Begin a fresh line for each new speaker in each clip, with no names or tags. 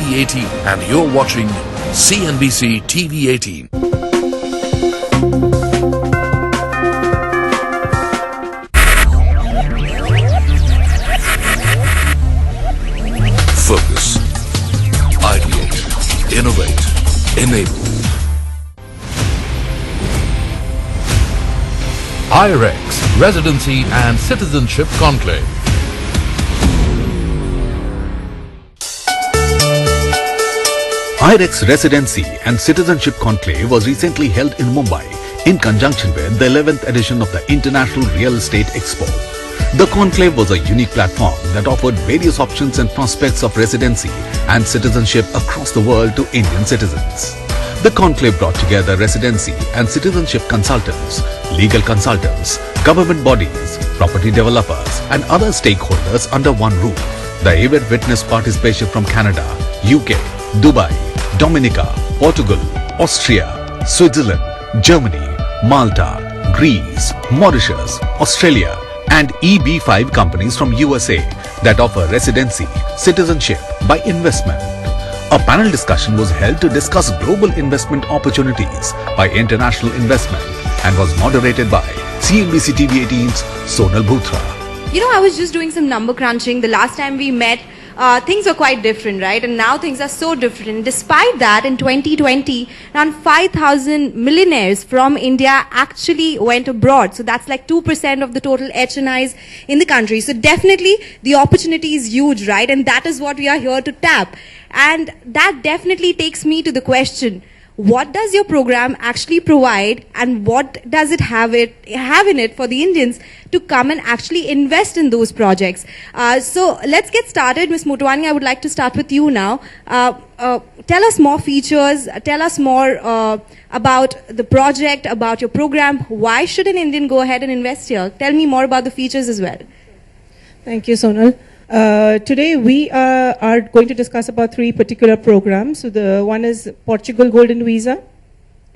TV 18 and you're watching CNBC TV 18. Focus, ideate, innovate, enable. IREX Residency and Citizenship Conclave.
IREX Residency and Citizenship Conclave was recently held in Mumbai in conjunction with the 11th edition of the International Real Estate Expo. The conclave was a unique platform that offered various options and prospects of residency and citizenship across the world to Indian citizens. The conclave brought together residency and citizenship consultants, legal consultants, government bodies, property developers and other stakeholders under one roof. The event witnessed participation from Canada, UK, Dubai, Dominica, Portugal, Austria, Switzerland, Germany, Malta, Greece, Mauritius, Australia and EB5 companies from USA that offer residency, citizenship by investment. A panel discussion was held to discuss global investment opportunities by international investment and was moderated by CNBC TV 18's Sonal Bhutra.
You know, I was just doing some number crunching. The last time we met, things were quite different, right? And now things are so different. Despite that, in 2020, around 5,000 millionaires from India actually went abroad. So that's like 2% of the total HNIs in the country. So definitely the opportunity is huge, right? And that is what we are here to tap. And that definitely takes me to the question, what does your program actually provide and what does it have in it for the Indians to come and actually invest in those projects? So let's get started. Ms. Motwani, I would like to start with you now. Tell us more features, tell us more about the project, about your program. Why should an Indian go ahead and invest here? Tell me more about the features as well.
Thank you, Sonal. Today we are going to discuss about three particular programs. So the one is Portugal Golden Visa,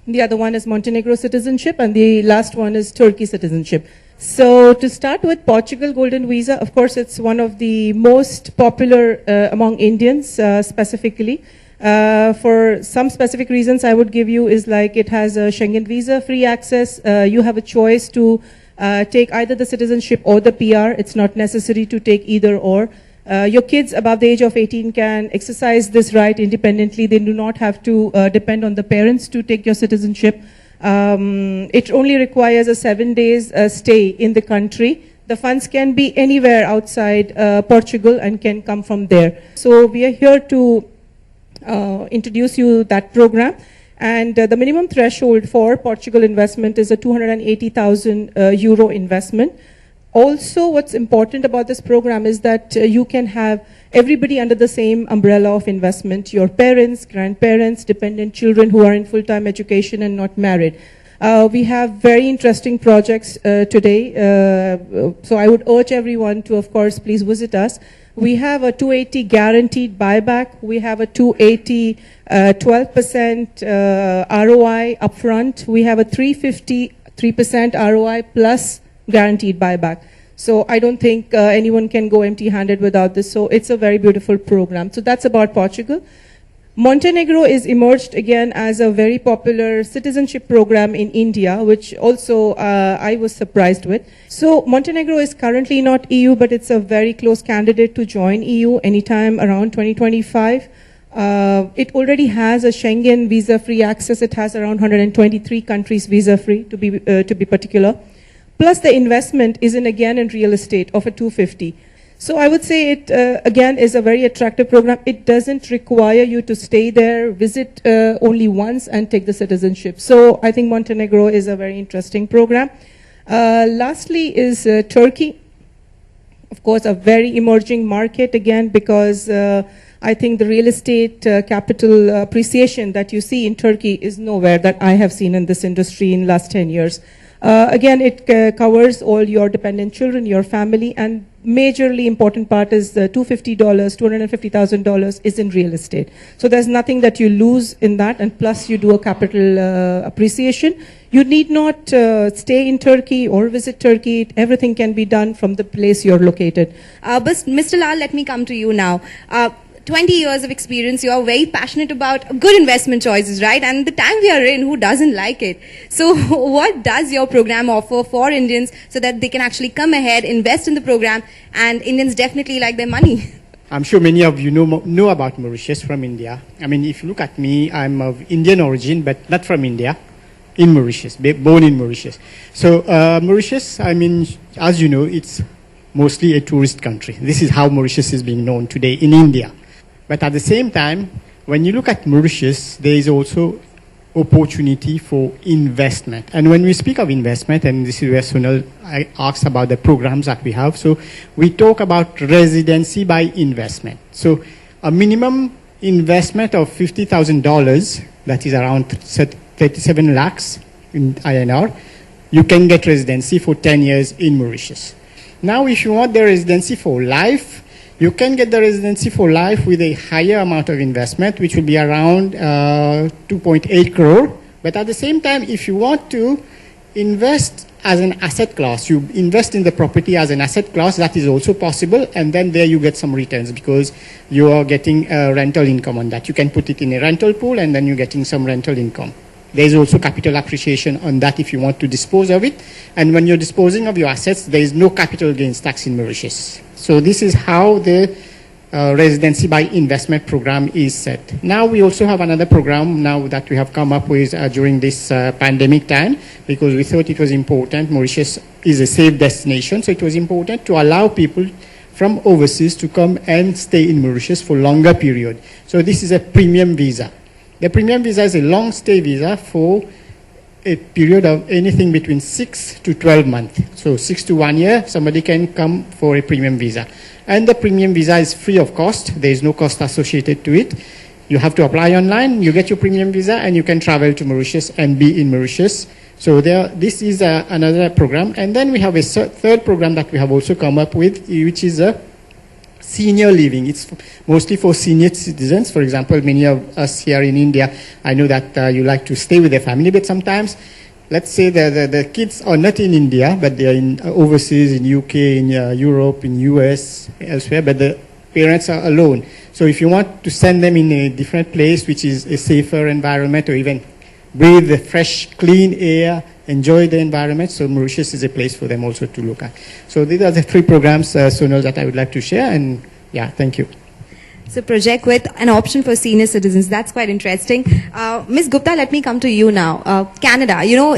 the other one is Montenegro citizenship, and the last one is Turkey citizenship. So to start with Portugal Golden Visa, of course it's one of the most popular among Indians specifically. For some specific reasons I would give you is like it has a Schengen visa, free access, you have a choice to take either the citizenship or the PR. It's not necessary to take either or. Your kids above the age of 18 can exercise this right independently. They do not have to depend on the parents to take your citizenship. It only requires a 7 days stay in the country. The funds can be anywhere outside Portugal and can come from there. So we are here to introduce you that program. And the minimum threshold for Portugal investment is a 280,000 euro investment. Also, what's important about this program is that you can have everybody under the same umbrella of investment, your parents, grandparents, dependent children who are in full-time education and not married. We have very interesting projects today, so I would urge everyone to, of course, please visit us. We have a 280 guaranteed buyback. We have a 280 12% ROI upfront. We have a 350 3% ROI plus guaranteed buyback. So I don't think anyone can go empty-handed without this. So it's a very beautiful program. So that's about Portugal. Montenegro is emerged again as a very popular citizenship program in India, which also I was surprised with. So Montenegro is currently not EU, but it's a very close candidate to join EU anytime around 2025. It already has a Schengen visa-free access. It has around 123 countries visa-free, to be particular. Plus the investment is in real estate of a 250. So I would say it, again, is a very attractive program. It doesn't require you to stay there, visit only once and take the citizenship. So I think Montenegro is a very interesting program. Lastly is Turkey. Of course, a very emerging market, again, because I think the real estate capital appreciation that you see in Turkey is nowhere that I have seen in this industry in the last 10 years. Again, it covers all your dependent children, your family, and majorly important part is the $250, $250,000 is in real estate. So there's nothing that you lose in that, and plus you do a capital appreciation. You need not stay in Turkey or visit Turkey. Everything can be done from the place you're located.
But Mr. Lal, let me come to you now. 20 years of experience, you are very passionate about good investment choices, right? And the time we are in, who doesn't like it? So what does your program offer for Indians so that they can actually come ahead, invest in the program, and Indians definitely like their money?
I'm sure many of you know about Mauritius from India. I mean, if you look at me, I'm of Indian origin, but not from India, in Mauritius, born in Mauritius. So Mauritius, I mean, as you know, it's mostly a tourist country. This is how Mauritius is being known today in India. But at the same time, when you look at Mauritius, there is also opportunity for investment. And when we speak of investment, and this is where Sunil asks about the programs that we have, so we talk about residency by investment. So a minimum investment of $50,000, that is around 37 lakhs in INR, you can get residency for 10 years in Mauritius. Now, if you want the residency for life, you can get the residency for life with a higher amount of investment, which will be around 2.8 crore. But at the same time, if you want to invest as an asset class, you invest in the property as an asset class, that is also possible. And then there you get some returns because you are getting rental income on that. You can put it in a rental pool and then you're getting some rental income. There's also capital appreciation on that if you want to dispose of it. And when you're disposing of your assets, there is no capital gains tax in Mauritius. So this is how the residency by investment program is set. Now we also have another program now that we have come up with during this pandemic time, because we thought it was important. Mauritius is a safe destination, so it was important to allow people from overseas to come and stay in Mauritius for longer period. So this is a premium visa. The premium visa is a long stay visa for a period of anything between 6 to 12 months. So 6 to 1 year, somebody can come for a premium visa. And the premium visa is free of cost. There is no cost associated to it. You have to apply online, you get your premium visa, and you can travel to Mauritius and be in Mauritius. So this is another program. And then we have a third program that we have also come up with, which is a senior living. It's mostly for senior citizens. For example, many of us here in India, I know that you like to stay with the family, but sometimes, let's say the kids are not in India, but they are in overseas, in UK, in Europe, in US, elsewhere, but the parents are alone. So if you want to send them in a different place, which is a safer environment, or even breathe the fresh, clean air, enjoy the environment, so Mauritius is a place for them also to look at. So these are the three programs, Sonal, that I would like to share, and yeah, thank you.
So project with an option for senior citizens. That's quite interesting. Ms. Gupta, let me come to you now. Canada, you know,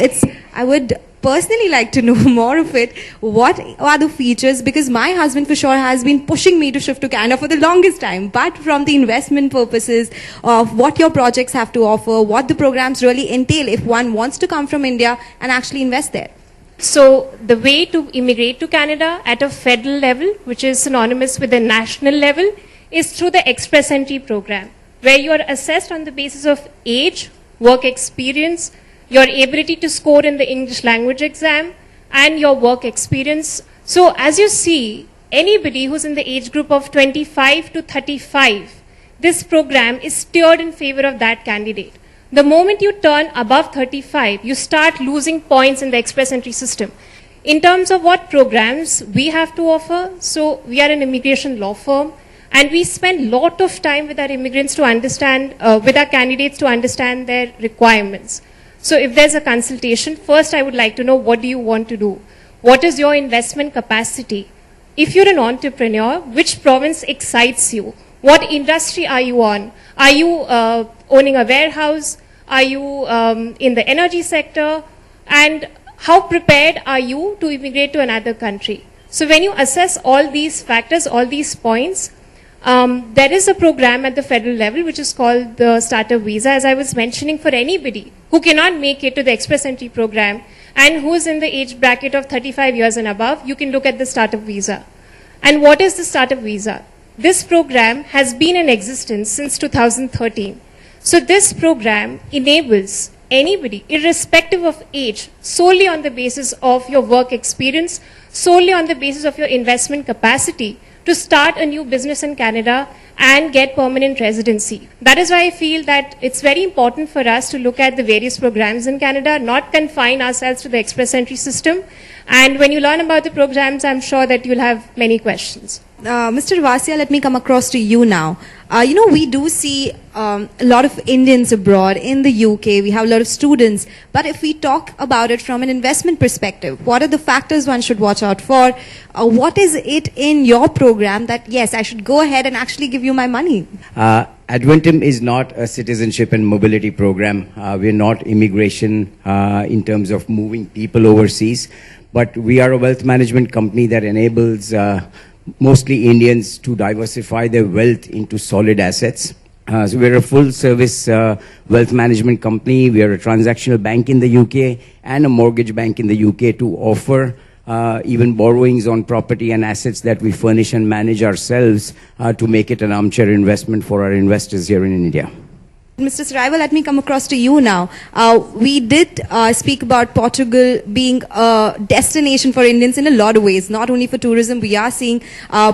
I would personally like to know more of it. What are the features? Because my husband for sure has been pushing me to shift to Canada for the longest time. But from the investment purposes of what your projects have to offer, what the programs really entail if one wants to come from India and actually invest there.
So the way to immigrate to Canada at a federal level, which is synonymous with the national level, is through the Express Entry program, where you are assessed on the basis of age, work experience, your ability to score in the English language exam, and your work experience. So as you see, anybody who's in the age group of 25 to 35, this program is steered in favor of that candidate. The moment you turn above 35, you start losing points in the Express Entry system. In terms of what programs we have to offer, so we are an immigration law firm, and we spend a lot of time with our immigrants to understand, with our candidates to understand their requirements. So if there's a consultation, first I would like to know, what do you want to do? What is your investment capacity? If you're an entrepreneur, which province excites you? What industry are you on? Are you owning a warehouse? Are you in the energy sector? And how prepared are you to immigrate to another country? So when you assess all these factors, all these points, there is a program at the federal level which is called the Starter Visa, as I was mentioning, for anybody who cannot make it to the Express Entry program and who is in the age bracket of 35 years and above. You can look at the Starter Visa. And what is the Starter Visa? This program has been in existence since 2013. So this program enables anybody, irrespective of age, solely on the basis of your work experience, solely on the basis of your investment capacity, to start a new business in Canada and get permanent residency. That is why I feel that it's very important for us to look at the various programs in Canada, not confine ourselves to the Express Entry system, And when you learn about the programs, I'm sure that you'll have many questions.
Mr. Vasia, let me come across to you now. We do see a lot of Indians abroad in the UK. We have a lot of students. But if we talk about it from an investment perspective, what are the factors one should watch out for? What is it in your program that, yes, I should go ahead and actually give you my money?
Adventum is not a citizenship and mobility program. We're not immigration in terms of moving people overseas. But we are a wealth management company that enables mostly Indians to diversify their wealth into solid assets. So we're a full-service wealth management company. We are a transactional bank in the UK and a mortgage bank in the UK to offer even borrowings on property and assets that we furnish and manage ourselves to make it an armchair investment for our investors here in India.
Mr. Saraiva, let me come across to you now. We did speak about Portugal being a destination for Indians in a lot of ways, not only for tourism. We are seeing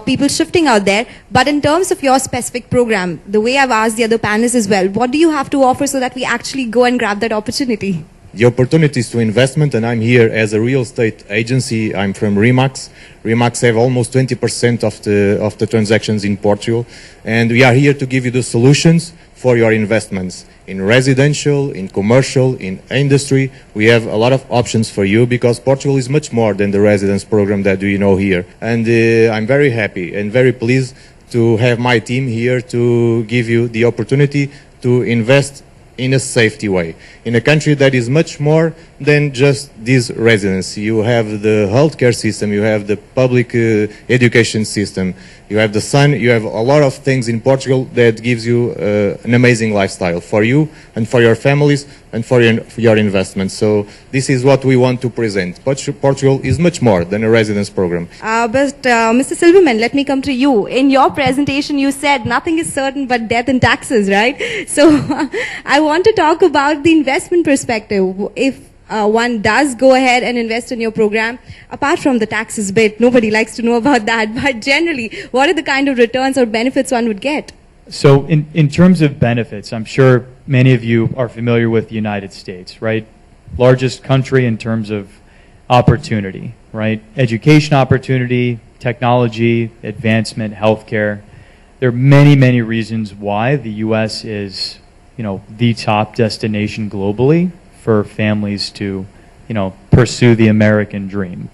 people shifting out there. But in terms of your specific program, the way I've asked the other panelists as well, what do you have to offer so that we actually go and grab that opportunity?
The opportunities to investment, and I'm here as a real estate agency. I'm from Remax. Remax have almost 20% of the transactions in Portugal, and we are here to give you the solutions for your investments in residential, in commercial, in industry. We have a lot of options for you because Portugal is much more than the residence program that we know here. And I'm very happy and very pleased to have my team here to give you the opportunity to invest in a safety way, in a country that is much more than just this residence. You have the healthcare system, you have the public education system, you have the sun, you have a lot of things in Portugal that gives you an amazing lifestyle for you and for your families and for your investments. So this is what we want to present. Portugal is much more than a residence program.
But Mr. Silverman, let me come to you. In your presentation, you said nothing is certain but death and taxes, right? So I want to talk about the investment perspective. If one does go ahead and invest in your program, apart from the taxes bit, nobody likes to know about that, but generally, what are the kind of returns or benefits one would get?
So in terms of benefits, I'm sure many of you are familiar with the United States, right? Largest country in terms of opportunity, right? Education opportunity, technology, advancement, healthcare. There are many, many reasons why the U.S. is, the top destination globally for families to, pursue the American dream.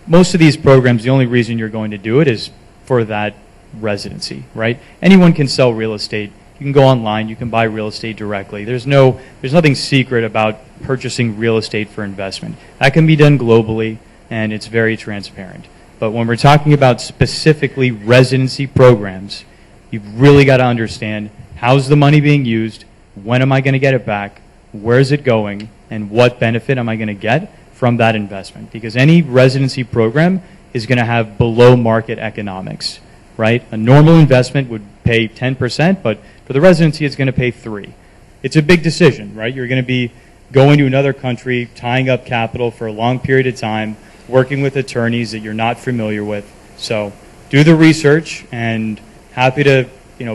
Most of these programs, the only reason you're going to do it is for that residency, right? Anyone can sell real estate. You can go online, you can buy real estate directly. There's nothing secret about purchasing real estate for investment. That can be done globally, and it's very transparent. But when we're talking about specifically residency programs, you've really got to understand how's the money being used, when am I going to get it back, where is it going, and what benefit am I going to get from that investment? Because any residency program is going to have below market economics, right? A normal investment would pay 10%, but for the residency, it's going to pay 3%. It's a big decision, right? You're going to be going to another country, tying up capital for a long period of time, working with attorneys that you're not familiar with. So do the research, and happy to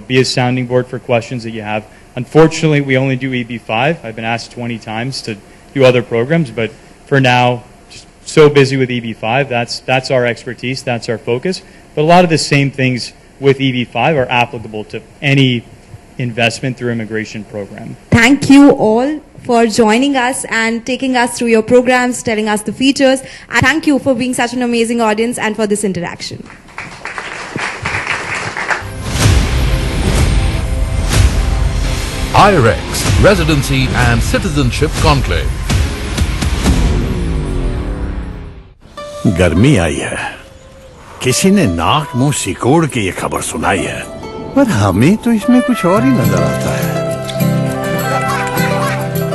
be a sounding board for questions that you have. Unfortunately, we only do EB5. I've been asked 20 times to do other programs, but for now, just so busy with EB5. That's our expertise. That's our focus. But a lot of the same things with EB5 are applicable to any investment through immigration program.
Thank you all for joining us and taking us through your programs, telling us the features. And thank you for being such an amazing audience and for this interaction.
IREX Residency and Citizenship Conclave.
गर्मी आई है, किसी ने नाक मुंह सिकोड़ के ये खबर सुनाई है, पर हमें तो इसमें कुछ और ही नजर आता है।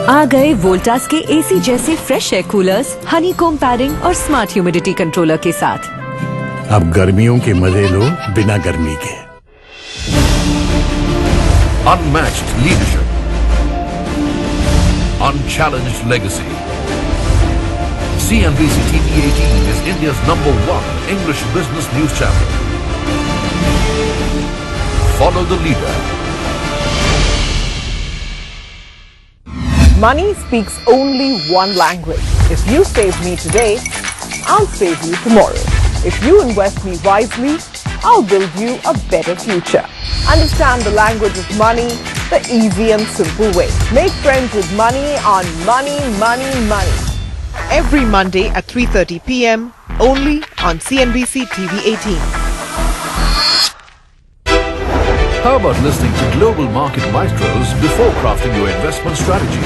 आ गए वोल्टास के एसी जैसे fresh air coolers, honeycomb padding और स्मार्ट ह्यूमिडिटी कंट्रोलर के साथ।
अब गर्मियों के मजे लो बिना गर्मी के।
Unmatched leadership. Unchallenged legacy. CNBC TV 18 is India's #1 English business news channel. Follow the leader.
Money speaks only one language. If you save me today, I'll save you tomorrow. If you invest me wisely, I'll build you a better future. Understand the language of money the easy and simple way. Make friends with money on Money, Money, Money. Every Monday at 3:30 p.m. only on CNBC TV 18.
How about listening to global market maestros before crafting your investment strategy?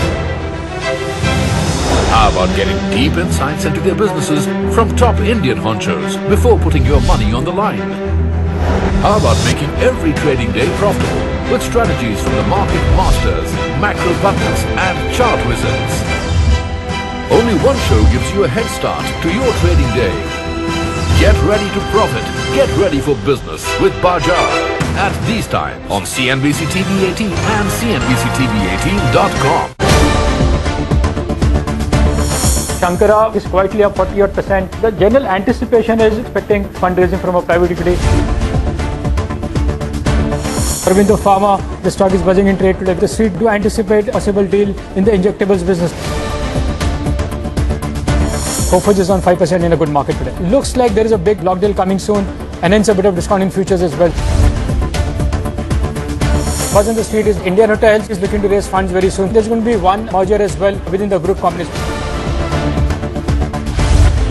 How about getting deep insights into their businesses from top Indian honchos before putting your money on the line? How about making every trading day profitable with strategies from the market masters, macro pundits and chart wizards? Only one show gives you a head start to your trading day. Get ready to profit. Get ready for business with Bajar at these times on CNBC TV 18 and CNBCTV18.com.
Shankara is quietly up 40%. The general anticipation is expecting fundraising from a private equity. Aurobindo Pharma, the stock is buzzing in trade today. The street do anticipate a possible deal in the injectables business. Coforge is on 5% in a good market today. Looks like there is a big block deal coming soon and hence a bit of discount in futures as well. Buzz on the street is Indian Hotels is looking to raise funds very soon. There's going to be one merger as well within the group companies.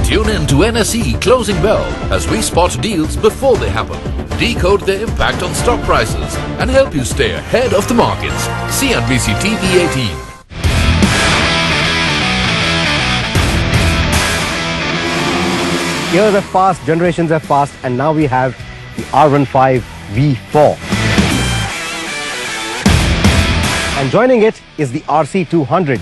Tune in to NSE Closing Bell as we spot deals before they happen, decode their impact on stock prices, and help you stay ahead of the markets. CNBC TV 18.
Years are fast, generations are fast, and now we have the R15 V4. And joining it is the RC200.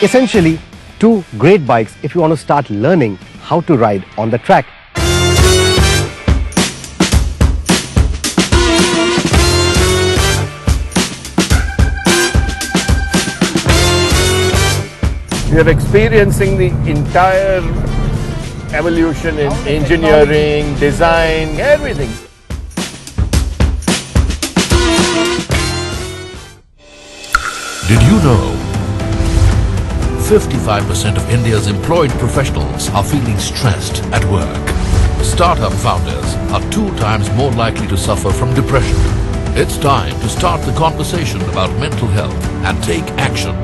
Essentially, two great bikes if you want to start learning how to ride on the track.
We are experiencing the entire evolution in engineering, design, everything.
Did you know 55% of India's employed professionals are feeling stressed at work? Startup founders are 2 times more likely to suffer from depression. It's time to start the conversation about mental health and take action.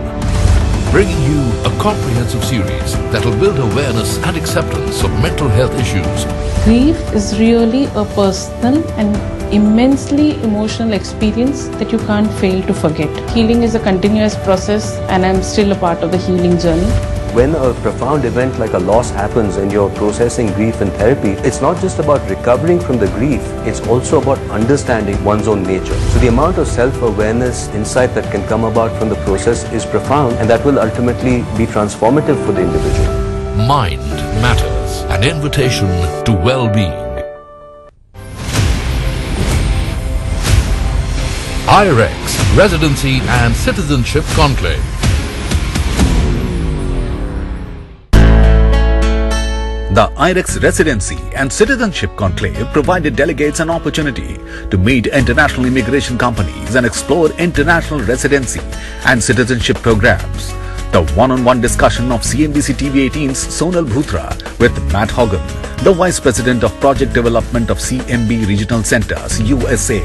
Bringing you a comprehensive series that will build awareness and acceptance of mental health issues.
Grief is really a personal and immensely emotional experience that you can't fail to forget. Healing is a continuous process and I'm still a part of the healing journey.
When a profound event like a loss happens and you're processing grief in therapy, it's not just about recovering from the grief, it's also about understanding one's own nature. So the amount of self-awareness, insight that can come about from the process is profound, and that will ultimately be transformative for the individual.
Mind matters. An invitation to well-being. IREX Residency and Citizenship Conclave.
The IREX Residency and Citizenship Conclave provided delegates an opportunity to meet international immigration companies and explore international residency and citizenship programs. The one-on-one discussion of CNBC TV 18's Sonal Bhutra with Matt Hogan, the Vice President of Project Development of Cmp Regional Center, USA,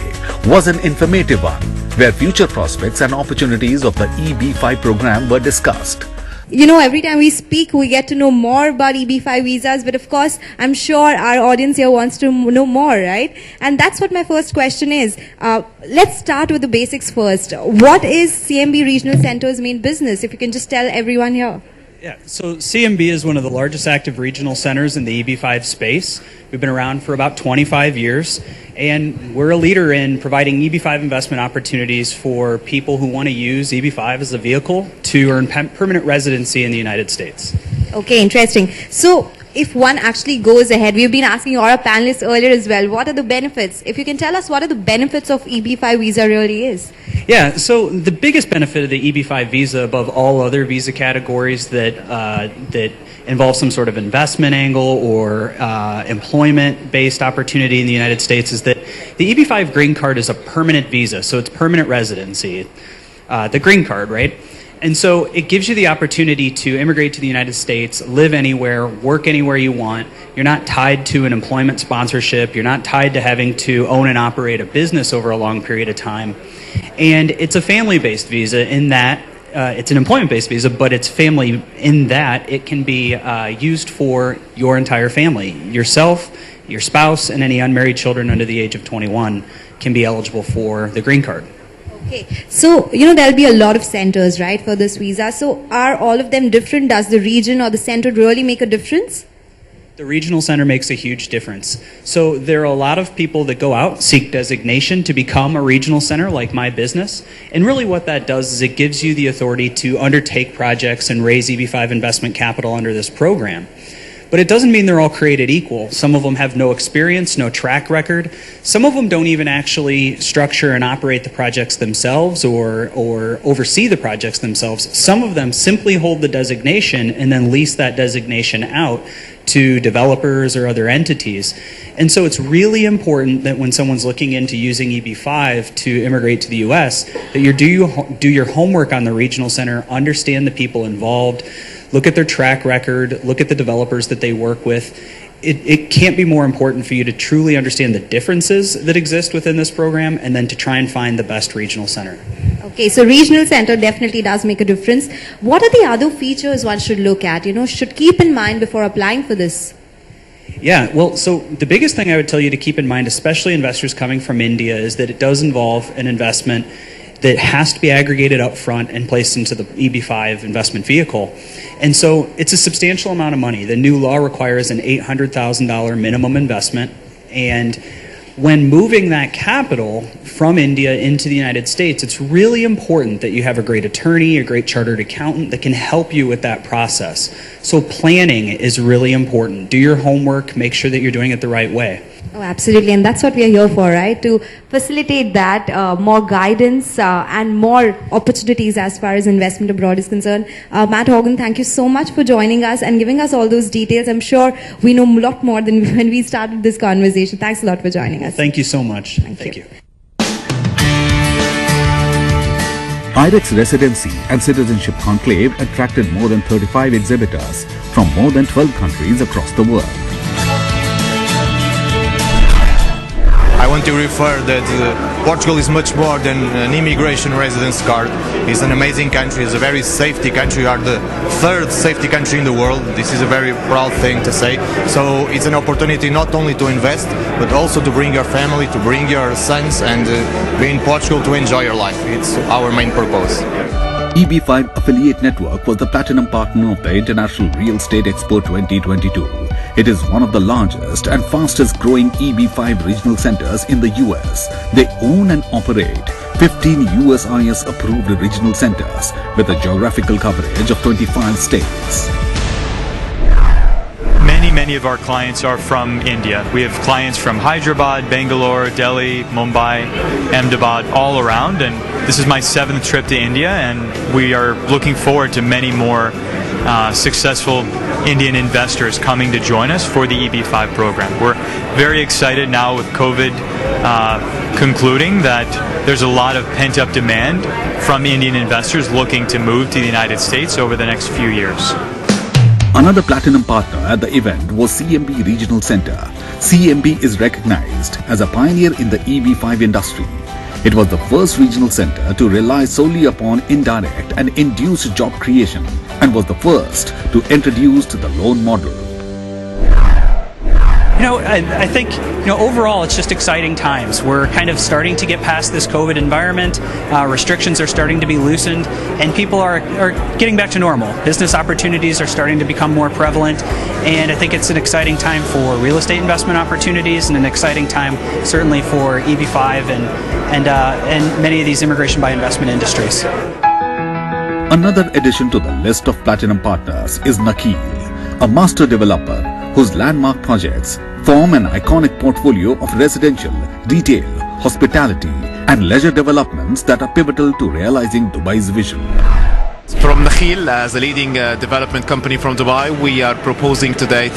was an informative one, where future prospects and opportunities of the EB5 program were discussed.
You know, every time we speak, we get to know more about EB5 visas, but of course, I'm sure our audience here wants to know more, right? And that's what my first question is. Let's start with the basics first. What is CMB Regional Center's main business, if you can just tell everyone here?
Yeah, so CMB is one of the largest active regional centers in the EB5 space. We've been around for about 25 years, and we're a leader in providing EB5 investment opportunities for people who want to use EB5 as a vehicle to earn permanent residency in the United States.
Okay, interesting. So, if one actually goes ahead, we've been asking our panelists earlier as well, what are the benefits? If you can tell us what are the benefits of EB5 visa really is?
Yeah, so the biggest benefit of the EB5 visa above all other visa categories that involve some sort of investment angle or employment-based opportunity in the United States is that the EB5 green card is a permanent visa, so it's permanent residency. The green card, right? And so it gives you the opportunity to immigrate to the United States, live anywhere, work anywhere you want. You're not tied to an employment sponsorship. You're not tied to having to own and operate a business over a long period of time. And it's a family-based visa in that it's an employment-based visa, but it's family in that it can be used for your entire family. Yourself, your spouse, and any unmarried children under the age of 21 can be eligible for the green card.
Okay, so there'll be a lot of centers, right, for this visa. So are all of them different? Does the region or the center really make a difference?
The regional center makes a huge difference. So there are a lot of people that go out, seek designation to become a regional center like my business. And really what that does is it gives you the authority to undertake projects and raise EB5 investment capital under this program. But it doesn't mean they're all created equal. Some of them have no experience, no track record. Some of them don't even actually structure and operate the projects themselves or oversee the projects themselves. Some of them simply hold the designation and then lease that designation out to developers or other entities. And so it's really important that when someone's looking into using EB5 to immigrate to the US, that you do your homework on the regional center, understand the people involved, look at their track record, look at the developers that they work with. It can't be more important for you to truly understand the differences that exist within this program and then to try and find the best regional center.
Okay, so regional center definitely does make a difference. What are the other features one should look at, should keep in mind before applying for this?
Yeah, well, so the biggest thing I would tell you to keep in mind, especially investors coming from India, is that it does involve an investment that has to be aggregated up front and placed into the EB5 investment vehicle. And so it's a substantial amount of money. The new law requires an $800,000 minimum investment. And when moving that capital from India into the United States, it's really important that you have a great attorney, a great chartered accountant that can help you with that process. So planning is really important. Do your homework, make sure that you're doing it the right way.
Oh, absolutely, and that's what we are here for, right? To facilitate that, more guidance and more opportunities as far as investment abroad is concerned. Matt Hogan, thank you so much for joining us and giving us all those details. I'm sure we know a lot more than when we started this conversation. Thanks a lot for joining us.
Thank you so much. Thank you.
IREX Residency and Citizenship Conclave attracted more than 35 exhibitors from more than 12 countries across the world.
I want to refer that Portugal is much more than an immigration residence card. It's an amazing country. It's a very safety country. We are the third safety country in the world. This is a very proud thing to say. So it's an opportunity not only to invest, but also to bring your family, to bring your sons, and be in Portugal to enjoy your life. It's our main purpose.
EB5 Affiliate Network was the platinum partner of the International Real Estate Expo 2022. It is one of the largest and fastest growing EB5 regional centers in the US. They own and operate 15 USIS approved regional centers with a geographical coverage of 25 states.
Many of our clients are from India. We have clients from Hyderabad, Bangalore, Delhi, Mumbai, Ahmedabad, all around, and this is my 7th trip to India, and we are looking forward to many more successful Indian investors coming to join us for the EB5 program. We're very excited now with COVID concluding that there's a lot of pent-up demand from Indian investors looking to move to the United States over the next few years.
Another platinum partner at the event was CMP Regional Center. CMP is recognized as a pioneer in the EB5 industry. It was the first regional center to rely solely upon indirect and induced job creation and was the first to introduce the loan model.
I think, overall it's just exciting times. We're kind of starting to get past this COVID environment. Restrictions are starting to be loosened, and people are getting back to normal. Business opportunities are starting to become more prevalent, and I think it's an exciting time for real estate investment opportunities and an exciting time certainly for EB5 and many of these immigration by investment industries.
Another addition to the list of platinum partners is Nakil, a master developer whose landmark projects form an iconic portfolio of residential, retail, hospitality and leisure developments that are pivotal to realizing Dubai's vision.
From Nakhil, as a leading development company from Dubai, we are proposing today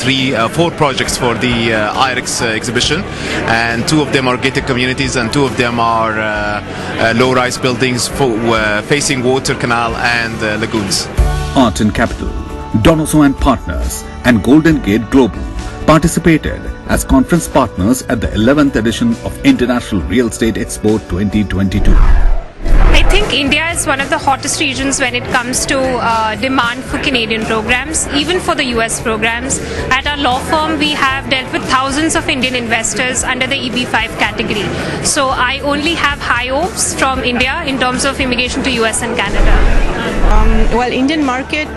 four projects for the IREX exhibition, and two of them are gated communities and two of them are low-rise buildings facing water canal and lagoons.
Art and Capital, Donoso and Partners and Golden Gate Global participated as conference partners at the 11th edition of International Real Estate Expo 2022.
I think India is one of the hottest regions when it comes to demand for Canadian programs, even for the US programs. At our law firm, we have dealt with thousands of Indian investors under the EB5 category. So I only have high hopes from India in terms of immigration to US and Canada.
Well, Indian market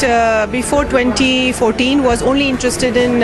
before 2014 was only interested in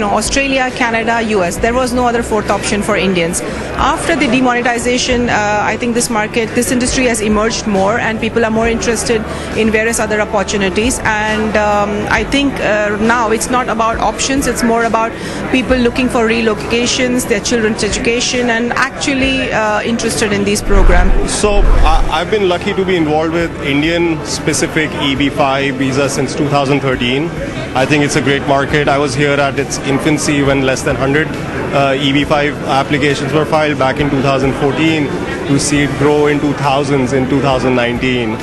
Australia, Canada, US. There was no other fourth option for Indians. After the demonetization, I think this industry has emerged more, and people are more interested in various other opportunities. And I think now it's not about options; it's more about people looking for relocations, their children's education, and actually interested in these programs.
So I've been lucky to be involved with Indian specific EB5 visa since 2013. I think it's a great market. I was here at its infancy when less than 100 EB5 applications were filed back in 2014, to see it grow into thousands in 2019.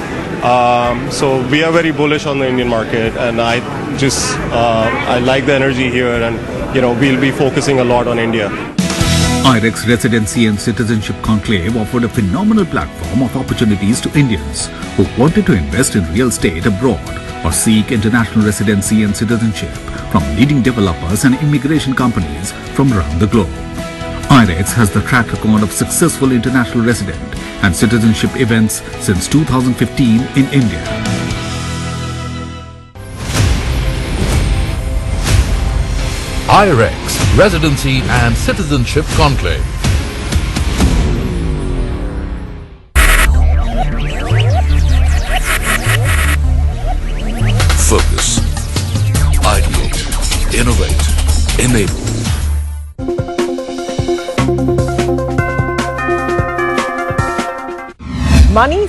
So we are very bullish on the Indian market, and I like the energy here, and we'll be focusing a lot on India.
IREX Residency and Citizenship Conclave offered a phenomenal platform of opportunities to Indians who wanted to invest in real estate abroad or seek international residency and citizenship from leading developers and immigration companies from around the globe. IREX has the track record of successful international resident and citizenship events since 2015 in India.
IREX Residency and Citizenship Conclave. Focus, ideate, innovate, enable.
Money